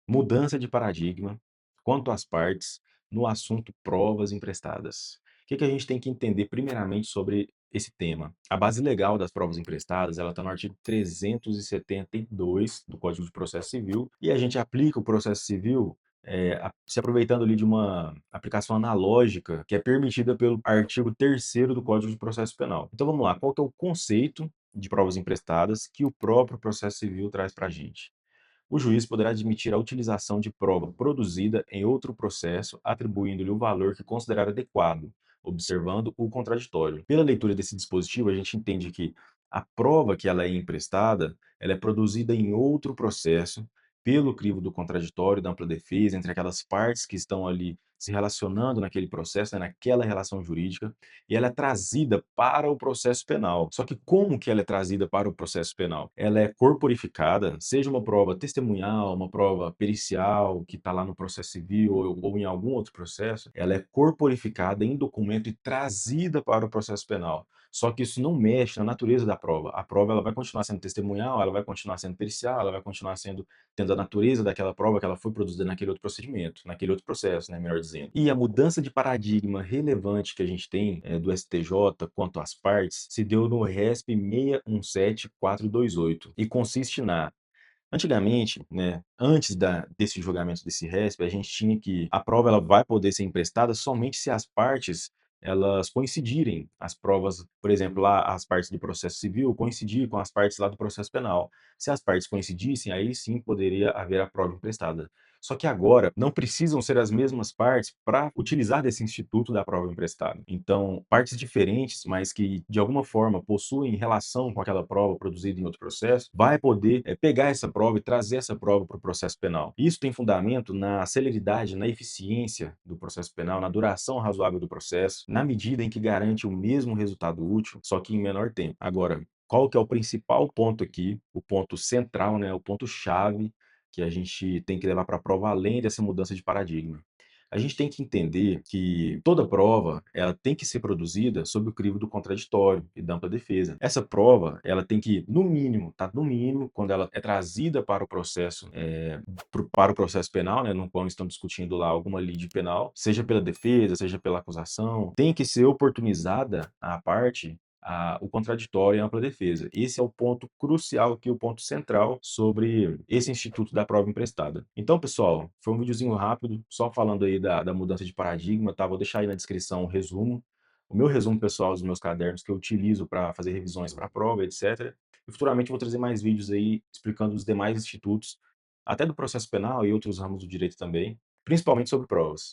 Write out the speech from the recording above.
Mudança de paradigma quanto às partes no assunto provas emprestadas. O que que a gente tem que entender primeiramente sobre esse tema? A base legal das provas emprestadas, ela está no artigo 372 do Código de Processo Civil, e a gente aplica o processo civil, se aproveitando ali de uma aplicação analógica que é permitida pelo artigo 3º do Código de Processo Penal. Então vamos lá, qual que é o conceito de provas emprestadas que o próprio processo civil traz para a gente? O juiz poderá admitir a utilização de prova produzida em outro processo, atribuindo-lhe o valor que considerar adequado, observando o contraditório. Pela leitura desse dispositivo, a gente entende que a prova que ela é emprestada, ela é produzida em outro processo, pelo crivo do contraditório, da ampla defesa, entre aquelas partes que estão ali se relacionando naquele processo, né, naquela relação jurídica, e ela é trazida para o processo penal. Só que como que ela é trazida para o processo penal? Ela é corporificada, seja uma prova testemunhal, uma prova pericial, que está lá no processo civil ou em algum outro processo, ela é corporificada em documento e trazida para o processo penal. Só que isso não mexe na natureza da prova. A prova ela vai continuar sendo testemunhal, ela vai continuar sendo pericial, ela vai continuar sendo tendo a natureza daquela prova que ela foi produzida naquele outro procedimento, naquele outro processo, né, melhor dizendo. E a mudança de paradigma relevante que a gente tem do STJ quanto às partes se deu no RESP 617428 e consiste na antigamente, né, antes desse julgamento desse RESP, a gente tinha que a prova ela vai poder ser emprestada somente se as partes elas coincidirem. As provas, por exemplo, lá as partes do processo civil coincidir com as partes lá do processo penal. Se as partes coincidissem, aí sim poderia haver a prova emprestada. Só que agora não precisam ser as mesmas partes para utilizar desse instituto da prova emprestada. Então, partes diferentes, mas que de alguma forma possuem relação com aquela prova produzida em outro processo, vai poder pegar essa prova e trazer essa prova para o processo penal. Isso tem fundamento na celeridade, na eficiência do processo penal, na duração razoável do processo, na medida em que garante o mesmo resultado útil, só que em menor tempo. Agora, qual que é o principal ponto aqui, o ponto central, né, o ponto chave que a gente tem que levar para a prova além dessa mudança de paradigma? A gente tem que entender que toda prova, ela tem que ser produzida sob o crivo do contraditório e da ampla defesa. Essa prova, ela tem que, no mínimo, tá? No mínimo, quando ela é trazida para o processo, para o processo penal, né, no qual estamos discutindo lá alguma lide penal, seja pela defesa, seja pela acusação, tem que ser oportunizada à parte o contraditório e a ampla defesa. Esse é o ponto crucial aqui, o ponto central sobre esse instituto da prova emprestada. Então, pessoal, foi um videozinho rápido, só falando aí da mudança de paradigma, tá? Vou deixar aí na descrição o resumo, o meu resumo pessoal dos meus cadernos que eu utilizo para fazer revisões para a prova, etc. E futuramente eu vou trazer mais vídeos aí explicando os demais institutos, até do processo penal e outros ramos do direito também, principalmente sobre provas.